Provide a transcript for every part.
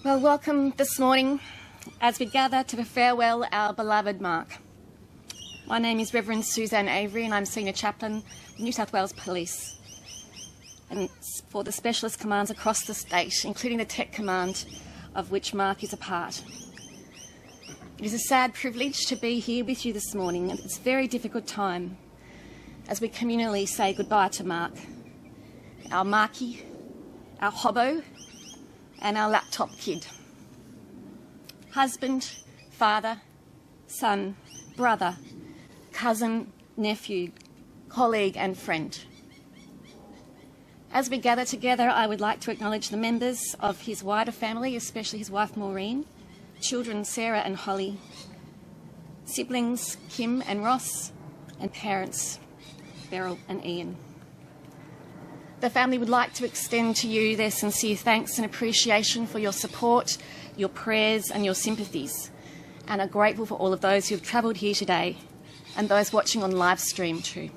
Well, welcome this morning as we gather to farewell our beloved Mark. My name is Reverend Suzanne Avery and I'm Senior Chaplain of New South Wales Police and for the specialist commands across the state, including the Tech Command, of which Mark is a part. It is a sad privilege to be here with you this morning at this very difficult time as we communally say goodbye to Mark, our Marky, our Hobbo, and our laptop kid. Husband, father, son, brother, cousin, nephew, colleague and friend. As we gather together, I would like to acknowledge the members of his wider family, especially his wife Maureen, children Sarah and Holly, siblings Kim and Ross, and parents Beryl and Ian. The family would like to extend to you their sincere thanks and appreciation for your support, your prayers and your sympathies, and are grateful for all of those who have travelled here today and those watching on live stream too.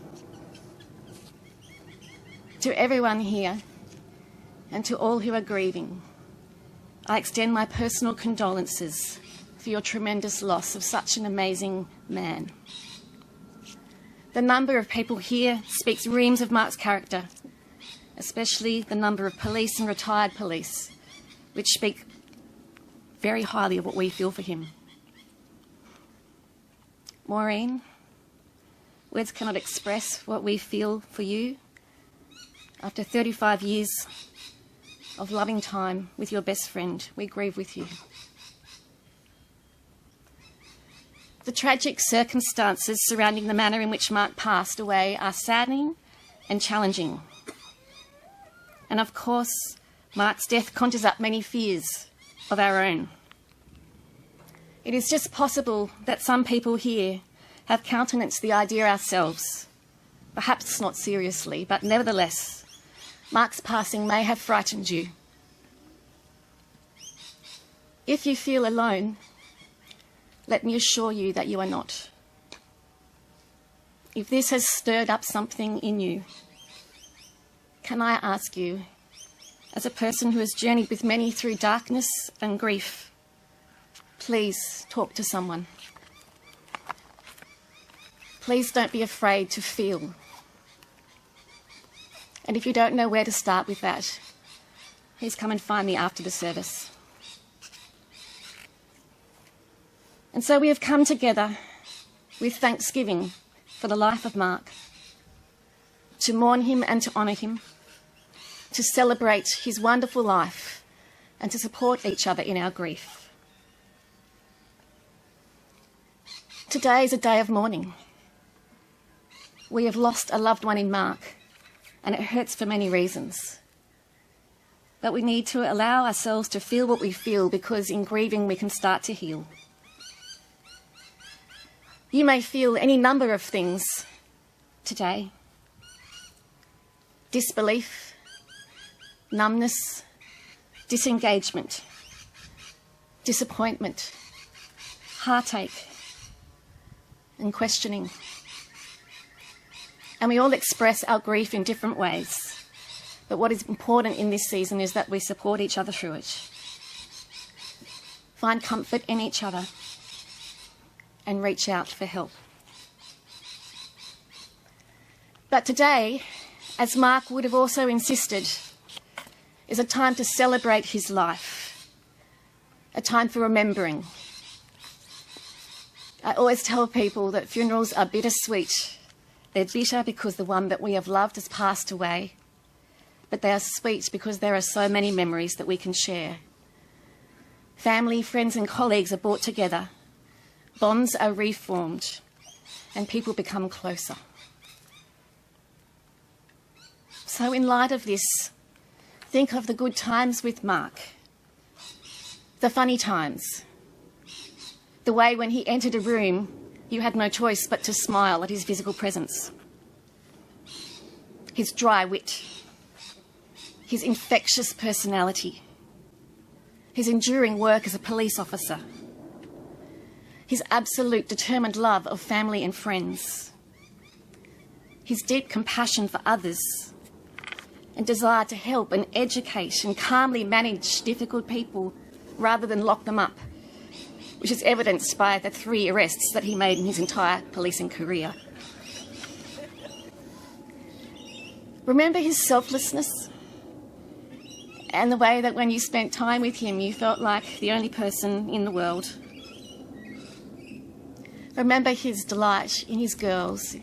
To everyone here and to all who are grieving, I extend my personal condolences for your tremendous loss of such an amazing man. The number of people here speaks reams of Mark's character, especially the number of police and retired police, which speak very highly of what we feel for him. Maureen, words cannot express what we feel for you. After 35 years of loving time with your best friend, we grieve with you. The tragic circumstances surrounding the manner in which Mark passed away are saddening and challenging. And of course, Mark's death conjures up many fears of our own. It is just possible that some people here have countenanced the idea ourselves, perhaps not seriously, but nevertheless, Mark's passing may have frightened you. If you feel alone, let me assure you that you are not. If this has stirred up something in you, can I ask you, as a person who has journeyed with many through darkness and grief, please talk to someone. Please don't be afraid to feel. And if you don't know where to start with that, please come and find me after the service. And so we have come together with thanksgiving for the life of Mark, to mourn him and to honour him, to celebrate his wonderful life and to support each other in our grief. Today is a day of mourning. We have lost a loved one in Mark, and it hurts for many reasons. But we need to allow ourselves to feel what we feel, because in grieving we can start to heal. You may feel any number of things today. Disbelief, numbness, disengagement, disappointment, heartache, and questioning. And we all express our grief in different ways. But what is important in this season is that we support each other through it. Find comfort in each other and reach out for help. But today, as Mark would have also insisted, is a time to celebrate his life, a time for remembering. I always tell people that funerals are bittersweet. They're bitter because the one that we have loved has passed away, but they are sweet because there are so many memories that we can share. Family, friends and colleagues are brought together, bonds are reformed, and people become closer. So in light of this, think of the good times with Mark, the funny times, the way when he entered a room, you had no choice but to smile at his physical presence, his dry wit, his infectious personality, his enduring work as a police officer, his absolute determined love of family and friends, his deep compassion for others, and desire to help and educate and calmly manage difficult people rather than lock them up, which is evidenced by the 3 arrests that he made in his entire policing career. Remember his selflessness and the way that when you spent time with him, you felt like the only person in the world. Remember his delight in his girls,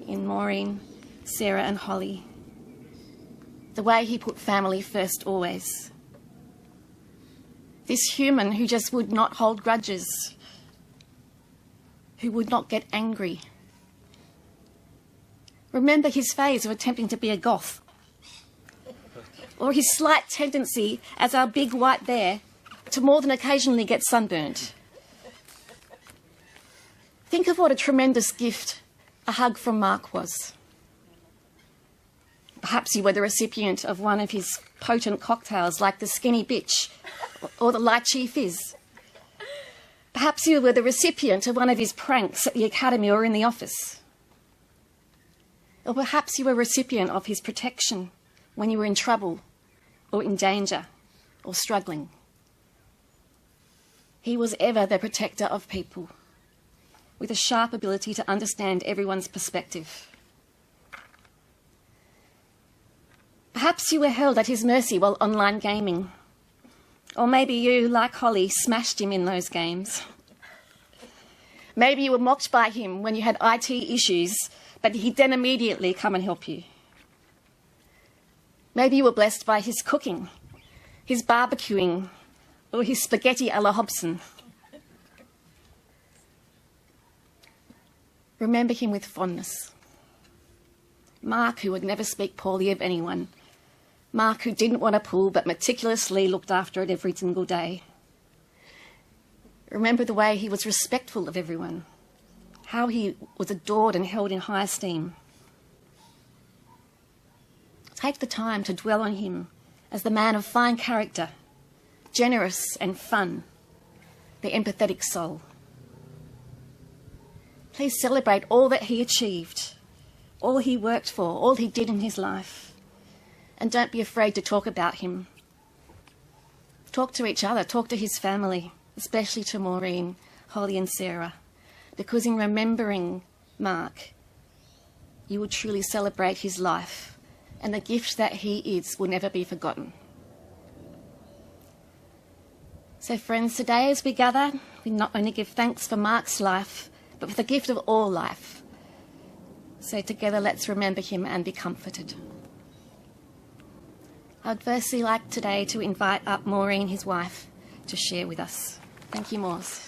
in Maureen, Sarah and Holly. The way he put family first always. This human who just would not hold grudges, who would not get angry. Remember his phase of attempting to be a goth, or his slight tendency as our big white bear to more than occasionally get sunburnt. Think of what a tremendous gift a hug from Mark was. Perhaps you were the recipient of one of his potent cocktails like the Skinny Bitch or the Lychee Fizz. Perhaps you were the recipient of one of his pranks at the academy or in the office. Or perhaps you were a recipient of his protection when you were in trouble or in danger or struggling. He was ever the protector of people, with a sharp ability to understand everyone's perspective. Perhaps you were held at his mercy while online gaming. Or maybe you, like Holly, smashed him in those games. Maybe you were mocked by him when you had IT issues, but he'd then immediately come and help you. Maybe you were blessed by his cooking, his barbecuing, or his spaghetti a la Hobson. Remember him with fondness. Mark, who would never speak poorly of anyone. Mark, who didn't want a pool but meticulously looked after it every single day. Remember the way he was respectful of everyone, how he was adored and held in high esteem. Take the time to dwell on him as the man of fine character, generous and fun, the empathetic soul. Please celebrate all that he achieved, all he worked for, all he did in his life. And don't be afraid to talk about him. Talk to each other, talk to his family, especially to Maureen, Holly and Sarah, because in remembering Mark, you will truly celebrate his life, and the gift that he is will never be forgotten. So friends, today as we gather, we not only give thanks for Mark's life, but for the gift of all life. So together let's remember him and be comforted. I'd firstly like today to invite up Maureen, his wife, to share with us. Thank you, Maurs.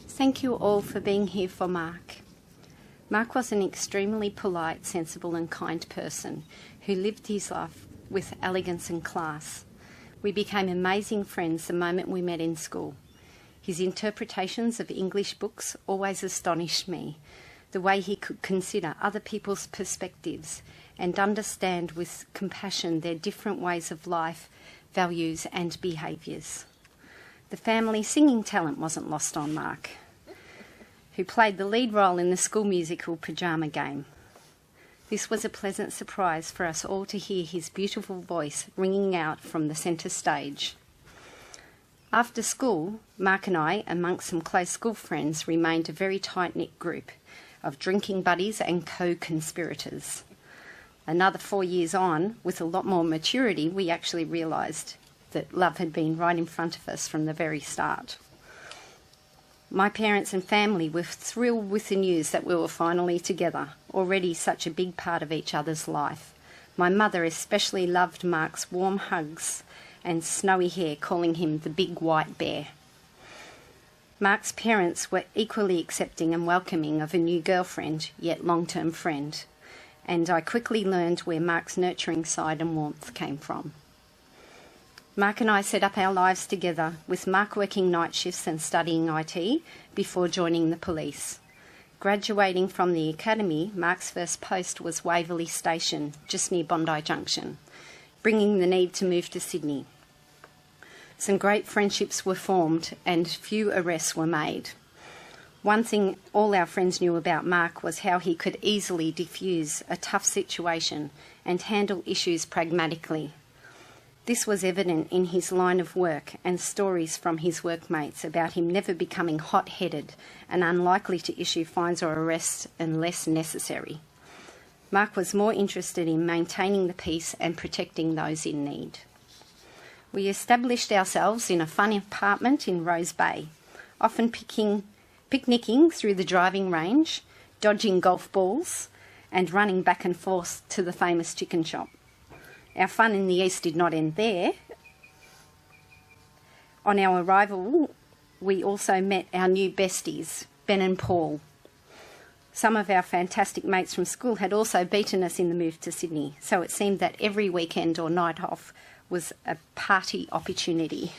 Thank you all for being here for Mark. Mark was an extremely polite, sensible and kind person who lived his life with elegance and class. We became amazing friends the moment we met in school. His interpretations of English books always astonished me, the way he could consider other people's perspectives and understand with compassion their different ways of life, values and behaviours. The family singing talent wasn't lost on Mark, who played the lead role in the school musical Pyjama Game. This was a pleasant surprise for us all to hear his beautiful voice ringing out from the centre stage. After school, Mark and I, amongst some close school friends, remained a very tight-knit group of drinking buddies and co-conspirators. Another 4 years on, with a lot more maturity, we actually realised that love had been right in front of us from the very start. My parents and family were thrilled with the news that we were finally together, already such a big part of each other's life. My mother especially loved Mark's warm hugs and snowy hair, calling him the big white bear. Mark's parents were equally accepting and welcoming of a new girlfriend, yet long-term friend, and I quickly learned where Mark's nurturing side and warmth came from. Mark and I set up our lives together, with Mark working night shifts and studying IT before joining the police. Graduating from the academy, Mark's first post was Waverley Station, just near Bondi Junction, bringing the need to move to Sydney. Some great friendships were formed and few arrests were made. One thing all our friends knew about Mark was how he could easily diffuse a tough situation and handle issues pragmatically. This was evident in his line of work and stories from his workmates about him never becoming hot-headed and unlikely to issue fines or arrests unless necessary. Mark was more interested in maintaining the peace and protecting those in need. We established ourselves in a fun apartment in Rose Bay, often picnicking through the driving range, dodging golf balls, and running back and forth to the famous chicken shop. Our fun in the east did not end there. On our arrival, we also met our new besties, Ben and Paul. Some of our fantastic mates from school had also beaten us in the move to Sydney, so it seemed that every weekend or night off was a party opportunity.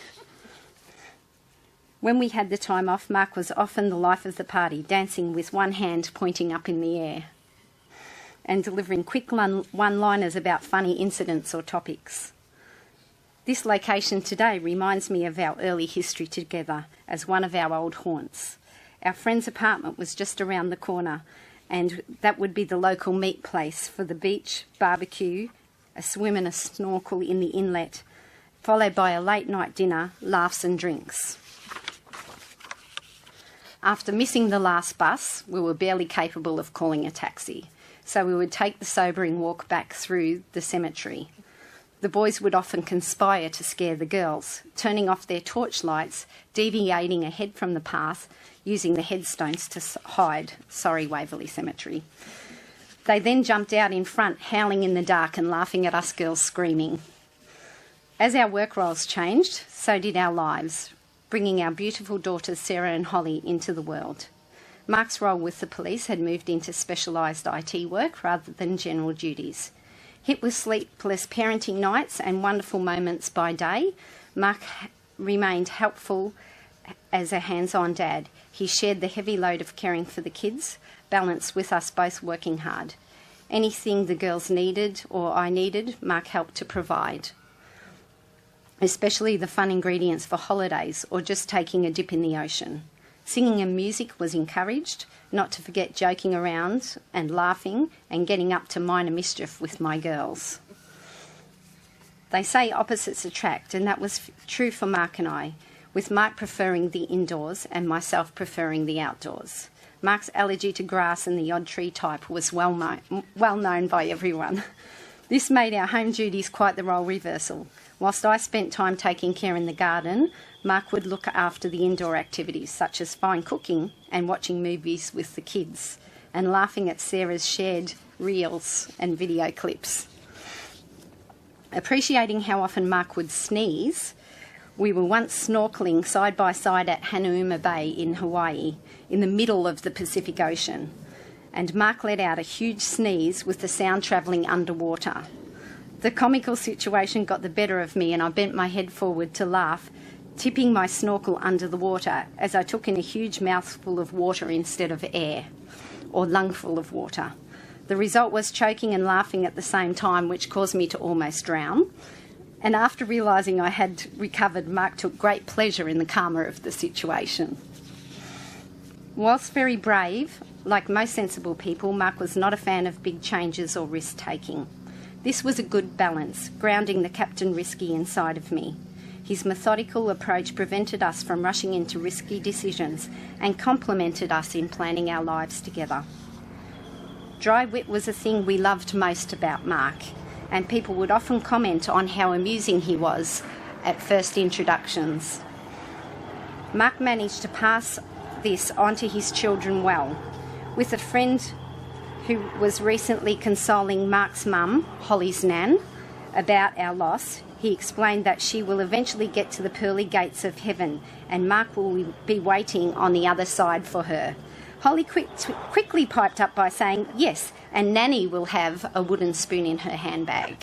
When we had the time off, Mark was often the life of the party, dancing with one hand pointing up in the air and delivering quick one-liners about funny incidents or topics. This location today reminds me of our early history together as one of our old haunts. Our friend's apartment was just around the corner, and that would be the local meet place for the beach, barbecue, a swim and a snorkel in the inlet, followed by a late-night dinner, laughs and drinks. After missing the last bus, we were barely capable of calling a taxi, so we would take the sobering walk back through the cemetery. The boys would often conspire to scare the girls, turning off their torchlights, deviating ahead from the path, using the headstones to hide. Sorry, Waverley Cemetery. They then jumped out in front, howling in the dark and laughing at us girls screaming. As our work roles changed, so did our lives, bringing our beautiful daughters Sarah and Holly into the world. Mark's role with the police had moved into specialised IT work rather than general duties. Hit with sleepless parenting nights and wonderful moments by day, Mark remained helpful as a hands-on dad. He shared the heavy load of caring for the kids, balanced with us both working hard. Anything the girls needed or I needed, Mark helped to provide, especially the fun ingredients for holidays or just taking a dip in the ocean. Singing and music was encouraged, not to forget joking around and laughing and getting up to minor mischief with my girls. They say opposites attract, and that was true for Mark and I, with Mark preferring the indoors and myself preferring the outdoors. Mark's allergy to grass and the odd tree type was well known by everyone. This made our home duties quite the role reversal. Whilst I spent time taking care in the garden, Mark would look after the indoor activities such as fine cooking and watching movies with the kids and laughing at Sarah's shared reels and video clips. Appreciating how often Mark would sneeze, we were once snorkelling side by side at Hanauma Bay in Hawaii in the middle of the Pacific Ocean, and Mark let out a huge sneeze with the sound travelling underwater. The comical situation got the better of me and I bent my head forward to laugh, tipping my snorkel under the water as I took in a huge mouthful of water instead of air, or lungful of water. The result was choking and laughing at the same time, which caused me to almost drown. And after realising I had recovered, Mark took great pleasure in the karma of the situation. Whilst very brave, like most sensible people, Mark was not a fan of big changes or risk-taking. This was a good balance, grounding the Captain Risky inside of me. His methodical approach prevented us from rushing into risky decisions and complemented us in planning our lives together. Dry wit was a thing we loved most about Mark, and people would often comment on how amusing he was at first introductions. Mark managed to pass this on to his children well. With a friend who was recently consoling Mark's mum, Holly's nan, about our loss, he explained that she will eventually get to the pearly gates of heaven and Mark will be waiting on the other side for her. Holly quickly piped up by saying, yes, and Nanny will have a wooden spoon in her handbag.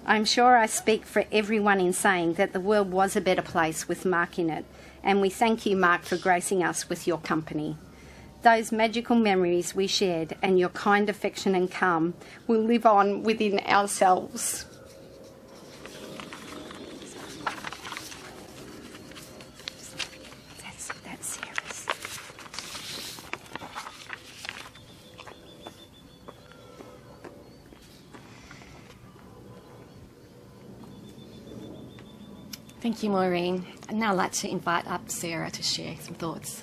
I'm sure I speak for everyone in saying that the world was a better place with Mark in it, and we thank you, Mark, for gracing us with your company. Those magical memories we shared and your kind affection and calm will live on within ourselves. Thank you, Maureen. I'd now like to invite up Sarah to share some thoughts.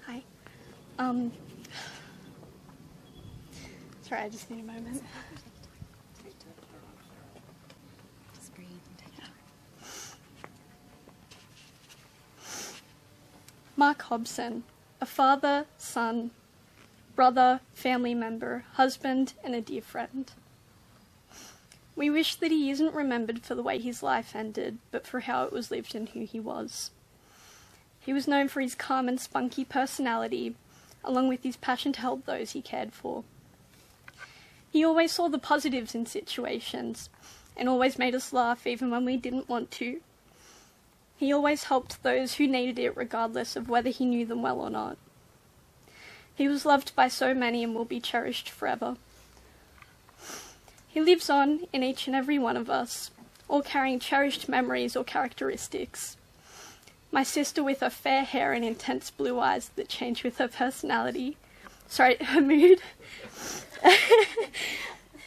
Hi. Sorry, I just need a moment. Just breathe and take it. Mark HOBSON, a father, son, brother, family member, husband, and a dear friend. We wish that he isn't remembered for the way his life ended, but for how it was lived and who he was. He was known for his calm and spunky personality, along with his passion to help those he cared for. He always saw the positives in situations, and always made us laugh even when we didn't want to. He always helped those who needed it regardless of whether he knew them well or not. He was loved by so many and will be cherished forever. He lives on in each and every one of us, all carrying cherished memories or characteristics. My sister with her fair hair and intense blue eyes that change with her personality. Her mood.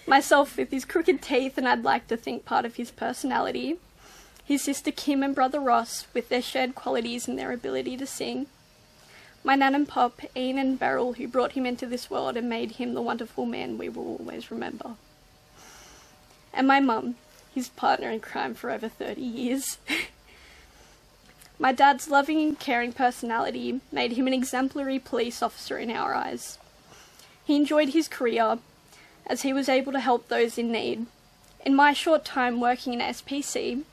Myself with his crooked teeth and I'd like to think part of his personality. His sister Kim and brother Ross with their shared qualities and their ability to sing. My nan and pop, Ian and Beryl, who brought him into this world and made him the wonderful man we will always remember. And my mum, his partner in crime for over 30 years. My dad's loving and caring personality made him an exemplary police officer in our eyes. He enjoyed his career as he was able to help those in need. In my short time working in SPC,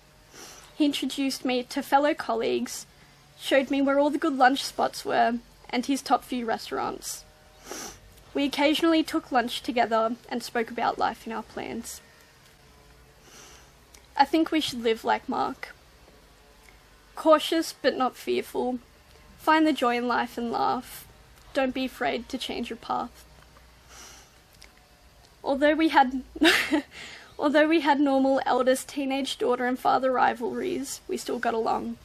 he introduced me to fellow colleagues, showed me where all the good lunch spots were, and his top few restaurants. We occasionally took lunch together and spoke about life and our plans. I think we should live like Mark. Cautious but not fearful. Find the joy in life and laugh. Don't be afraid to change your path. Although we had normal eldest teenage daughter and father rivalries, we still got along.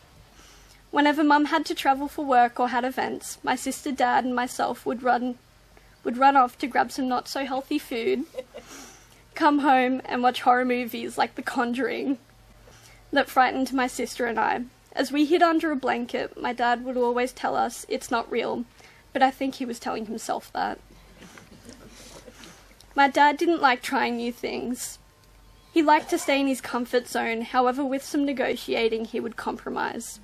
Whenever Mum had to travel for work or had events, my sister, Dad and myself would run off to grab some not so healthy food, come home and watch horror movies like The Conjuring that frightened my sister and I. As we hid under a blanket, my dad would always tell us it's not real, but I think he was telling himself that. My dad didn't like trying new things. He liked to stay in his comfort zone, however with some negotiating he would compromise.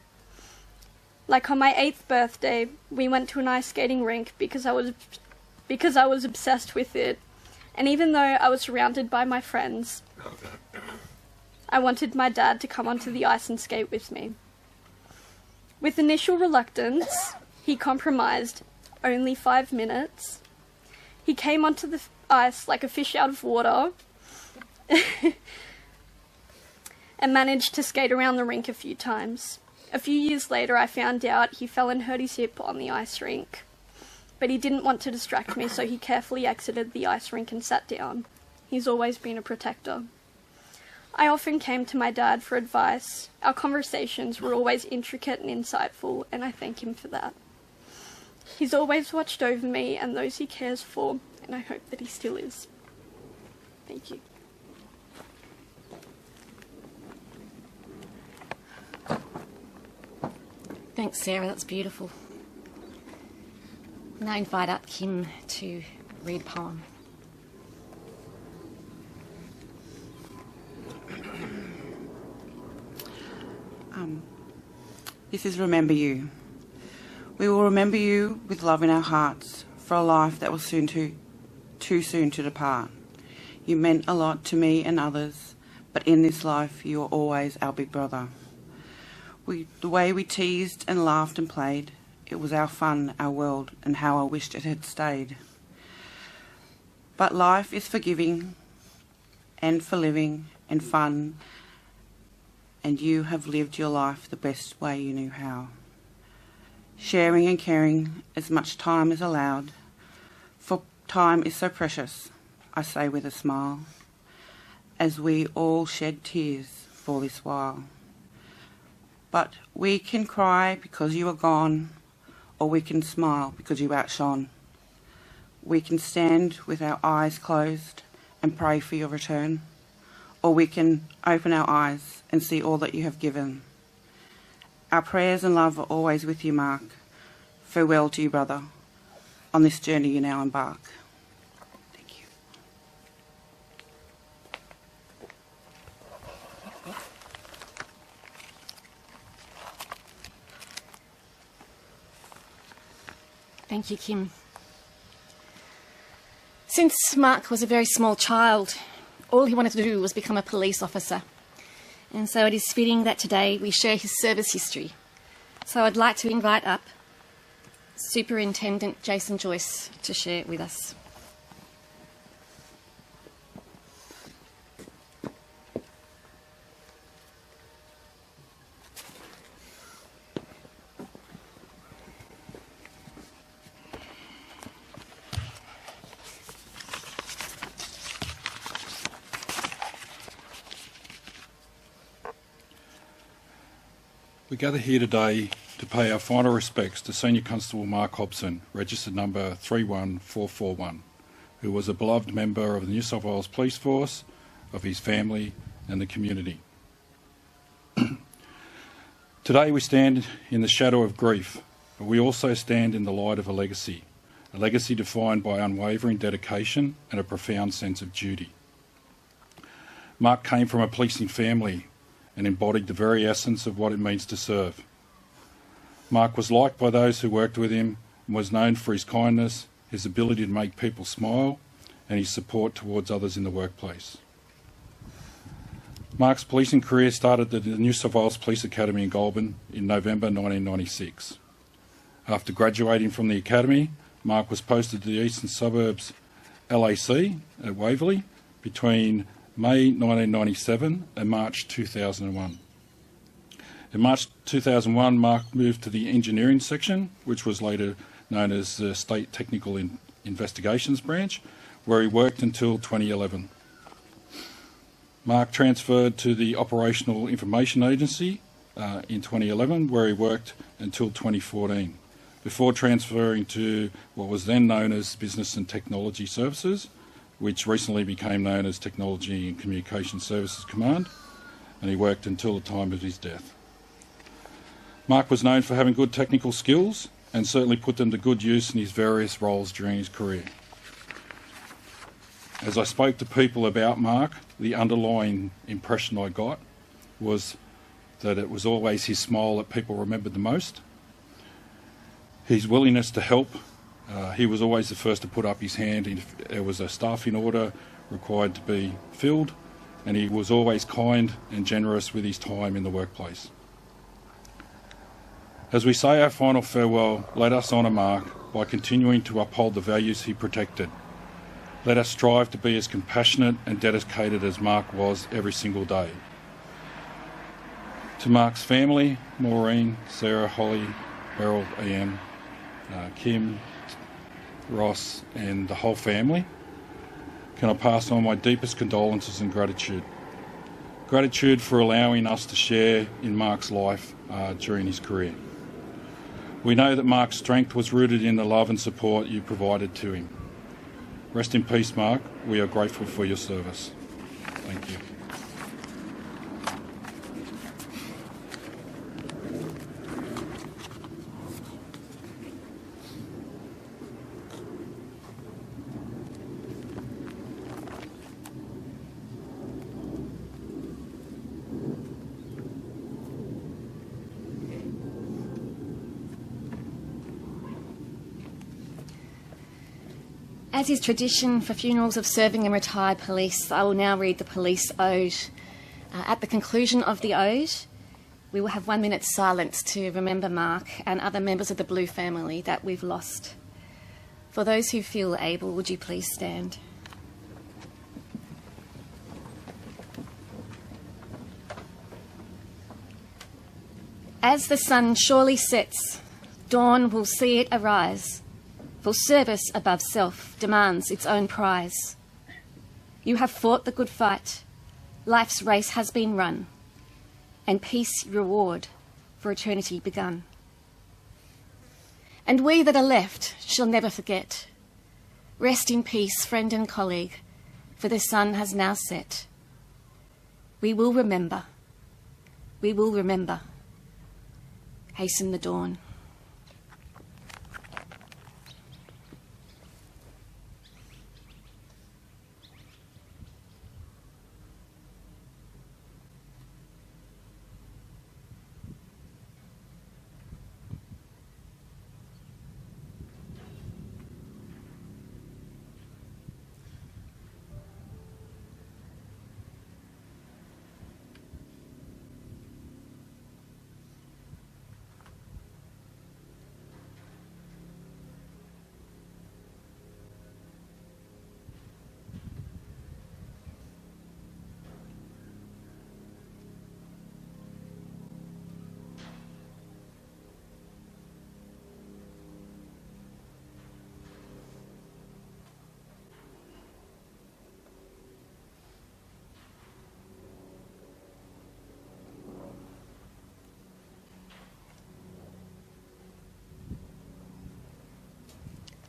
Like on my 8th birthday, we went to an ice skating rink because I was obsessed with it, and even though I was surrounded by my friends, I wanted my dad to come onto the ice and skate with me. With initial reluctance, he compromised only 5 minutes. He came onto the ice like a fish out of water and managed to skate around the rink a few times. A few years later, I found out he fell and hurt his hip on the ice rink, but he didn't want to distract me, so he carefully exited the ice rink and sat down. He's always been a protector. I often came to my dad for advice. Our conversations were always intricate and insightful, and I thank him for that. He's always watched over me and those he cares for, and I hope that he still is. Thank you. Thanks, Sarah. That's beautiful. Now I invite up Kim to read a poem. This is Remember You. We will remember you with love in our hearts for a life that was too soon to depart. You meant a lot to me and others, but in this life you are always our big brother. The way we teased and laughed and played, it was our fun, our world, and how I wished it had stayed. But life is for giving and for living and fun, and you have lived your life the best way you knew how. Sharing and caring as much time as allowed, for time is so precious, I say with a smile, as we all shed tears for this while. But we can cry because you are gone, or we can smile because you outshone. We can stand with our eyes closed and pray for your return, or we can open our eyes and see all that you have given. Our prayers and love are always with you, Mark. Farewell to you, brother, on this journey you now embark. Thank you. Thank you, Kim. Since Mark was a very small child, all he wanted to do was become a police officer. And so it is fitting that today we share his service history. So I'd like to invite up Superintendent Jason Joyce to share it with us. We gather here today to pay our final respects to Senior Constable Mark HOBSON, registered number 31441, who was a beloved member of the New South Wales Police Force, of his family and the community. Today we stand in the shadow of grief, but we also stand in the light of a legacy defined by unwavering dedication and a profound sense of duty. Mark came from a policing family and embodied the very essence of what it means to serve. Mark was liked by those who worked with him and was known for his kindness, his ability to make people smile, and his support towards others in the workplace. Mark's policing career started at the New South Wales Police Academy in Goulburn in November 1996. After graduating from the academy, Mark was posted to the Eastern Suburbs LAC at Waverley between May 1997 and March 2001. In March 2001, Mark moved to the engineering section, which was later known as the State Technical Investigations Branch, where he worked until 2011. Mark transferred to the Operational Information Agency in 2011, where he worked until 2014, before transferring to what was then known as Business and Technology Services, which recently became known as Technology and Communication Services Command, and he worked until the time of his death. Mark was known for having good technical skills and certainly put them to good use in his various roles during his career. As I spoke to people about Mark, the underlying impression I got was that it was always his smile that people remembered the most, his willingness to help. He was always the first to put up his hand if there was a staffing order required to be filled, and he was always kind and generous with his time in the workplace. As we say our final farewell, let us honour Mark by continuing to uphold the values he protected. Let us strive to be as compassionate and dedicated as Mark was every single day. To Mark's family, Maureen, Sarah, Holly, Beryl, Ian, Kim, Ross and the whole family, can I pass on my deepest condolences and gratitude. Gratitude for allowing us to share in Mark's life during his career. We know that Mark's strength was rooted in the love and support you provided to him. Rest in peace, Mark. We are grateful for your service. Thank you. As is tradition for funerals of serving and retired police, I will now read the police ode. At the conclusion of the ode, we will have 1 minute's silence to remember Mark and other members of the Blue family that we've lost. For those who feel able, would you please stand? As the sun surely sets, dawn will see it arise. For service above self demands its own prize. You have fought the good fight, life's race has been run, and peace reward for eternity begun. And we that are left shall never forget. Rest in peace, friend and colleague, for the sun has now set. We will remember. We will remember. Hasten the dawn.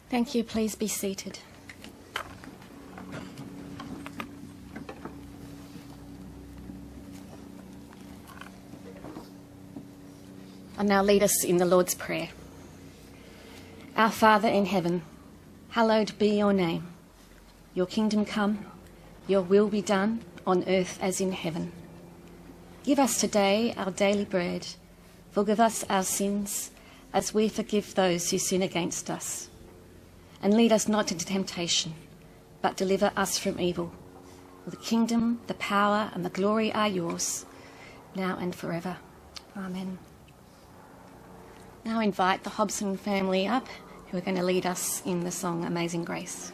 Thank you. Please be seated. I'll now lead us in the Lord's Prayer. Our Father in heaven, hallowed be your name. Your kingdom come, your will be done on earth as in heaven. Give us today our daily bread. Forgive us our sins as we forgive those who sin against us. And lead us not into temptation, but deliver us from evil. For the kingdom, the power, and the glory are yours, now and forever. Amen. Now I invite the Hobson family up, who are going to lead us in the song Amazing Grace.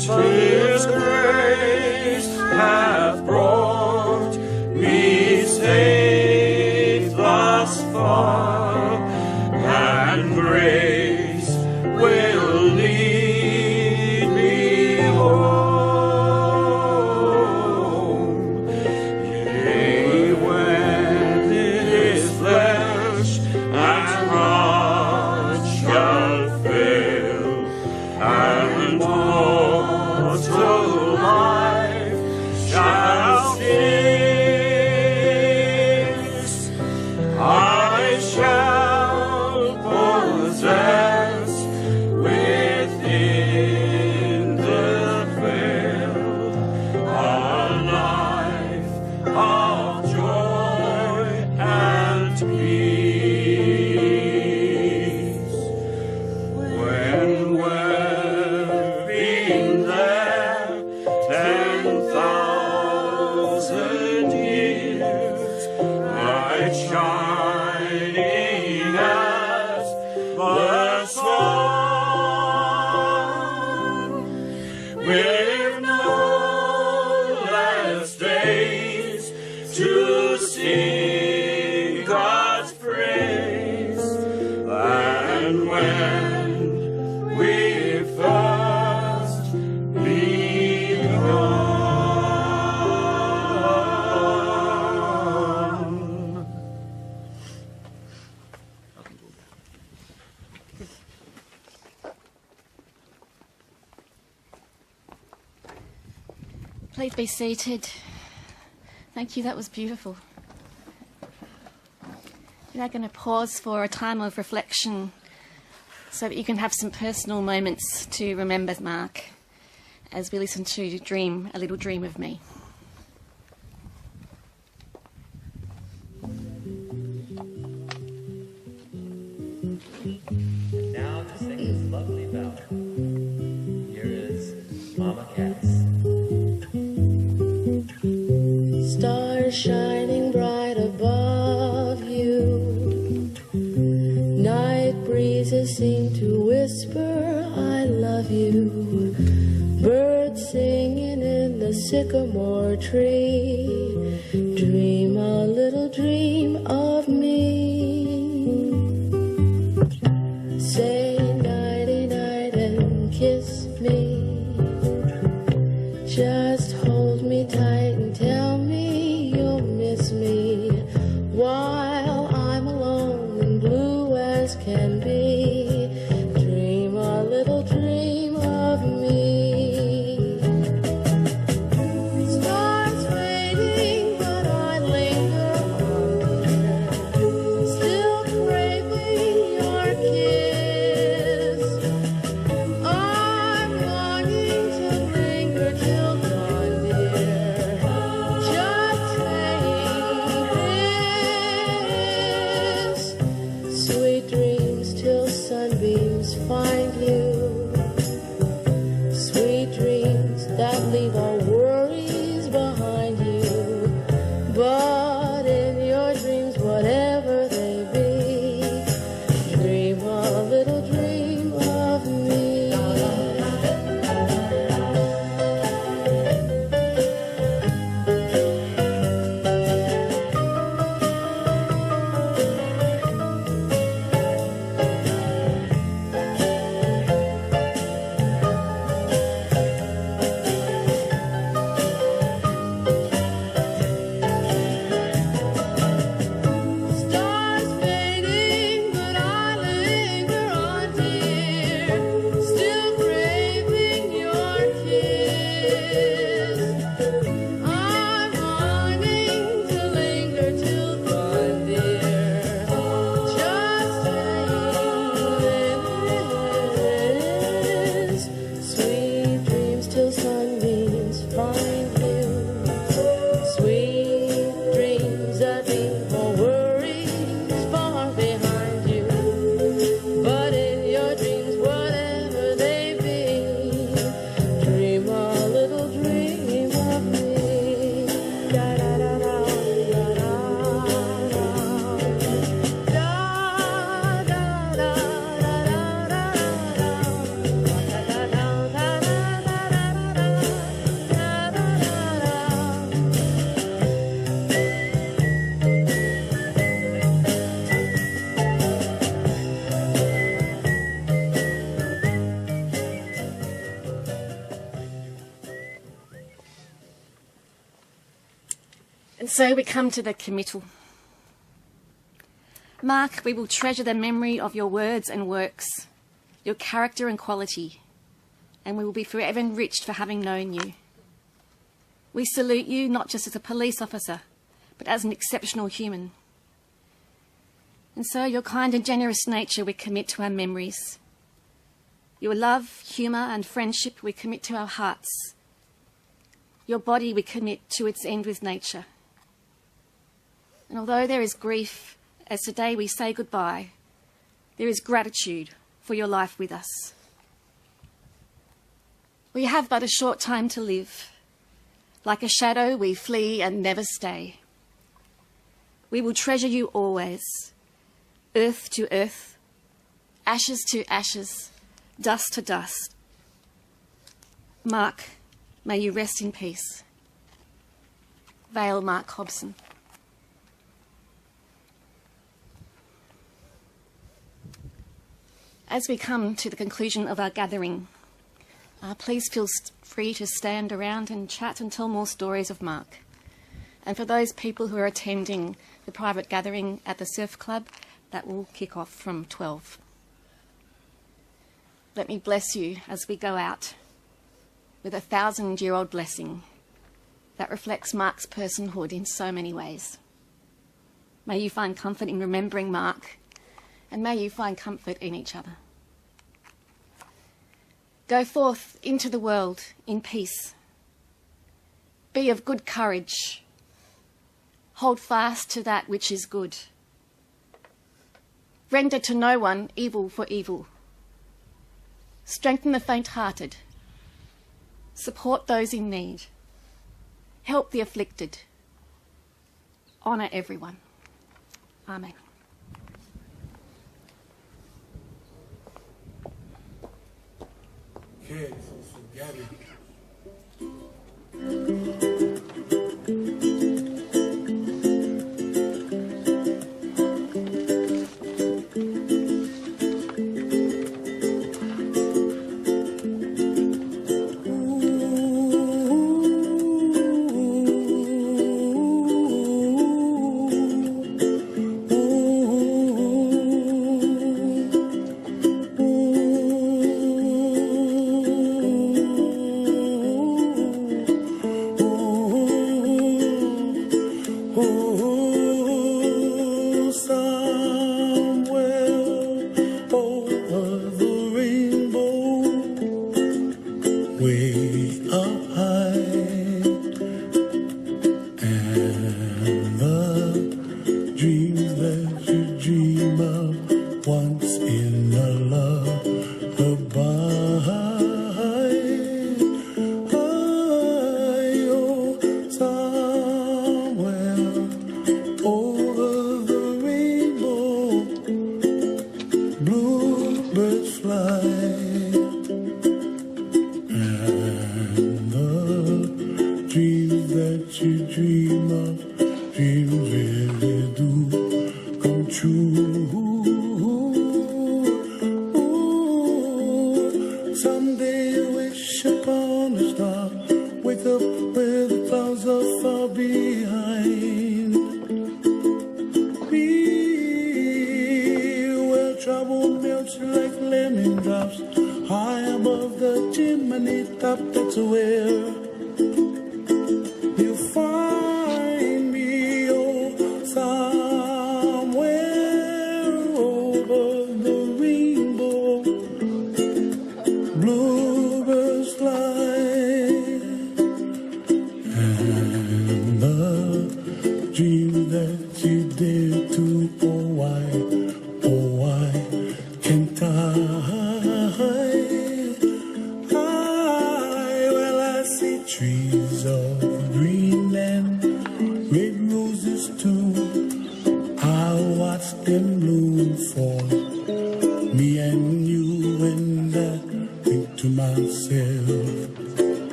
Tis grace hath when we first begun. Please be seated. Thank you, that was beautiful. We're now going to pause for a time of reflection so that you can have some personal moments to remember Mark as we listen to Dream, A Little Dream of Me. Now to sing this lovely ballad. Here is Mama Cass. Stars shining bright above you. Night breezes seem to whisper, I love you. Birds singing in the sycamore tree. Dream a little dream of me. Say nighty night and kiss me. Just hold me tight and tell me you'll miss me while I'm alone and blue as can be. Dream a little dream of me. Stars fading, but I linger on, dear, still craving your kiss. I'm longing to linger till dawn, dear. Just saying this. Sweet dreams till sunbeams find you. Sweet dreams that leave all worries behind you. But in your dreams, whatever they be, dream a little dream of me. Stars fading, but I linger on, dear, still craving your kiss. I'm longing to linger till dawn, dear. Just saying this. Sweet dreams till sunbeams find you. Sweet dreams that leave all worries far behind you. But in your dreams, whatever they be, dream a little dream of me. Da da da da da da da da da And so we come to the committal. Mark, we will treasure the memory of your words and works, your character and quality, and we will be forever enriched for having known you. We salute you not just as a police officer, but as an exceptional human. And so your kind and generous nature we commit to our memories. Your love, humour and friendship we commit to our hearts. Your body we commit to its end with nature. And although there is grief, as today we say goodbye, there is gratitude for your life with us. We have but a short time to live. Like a shadow we flee and never stay. We will treasure you always, earth to earth, ashes to ashes, dust to dust. Mark, may you rest in peace. Vale Mark HOBSON. As we come to the conclusion of our gathering, please feel free to stand around and chat and tell more stories of Mark. And for those people who are attending the private gathering at the Surf Club, that will kick off from 12. Let me bless you as we go out with a 1,000-year-old blessing that reflects Mark's personhood in so many ways. May you find comfort in remembering Mark, and may you find comfort in each other. Go forth into the world in peace. Be of good courage. Hold fast to that which is good. Render to no one evil for evil. Strengthen the faint-hearted. Support those in need. Help the afflicted. Honour everyone. Amen. Kids, Gabby.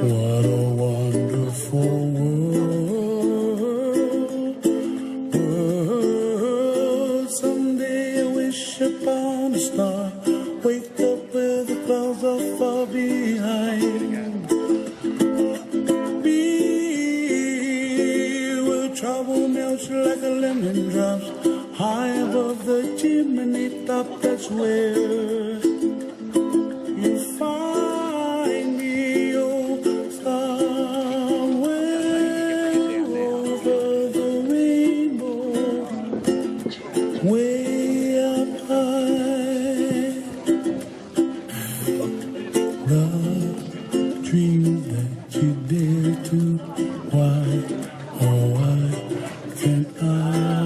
What a wonderful world. up, that's where you find me. Oh, somewhere over the rainbow, way up high. The dreams that you dare to, why, oh why can't I?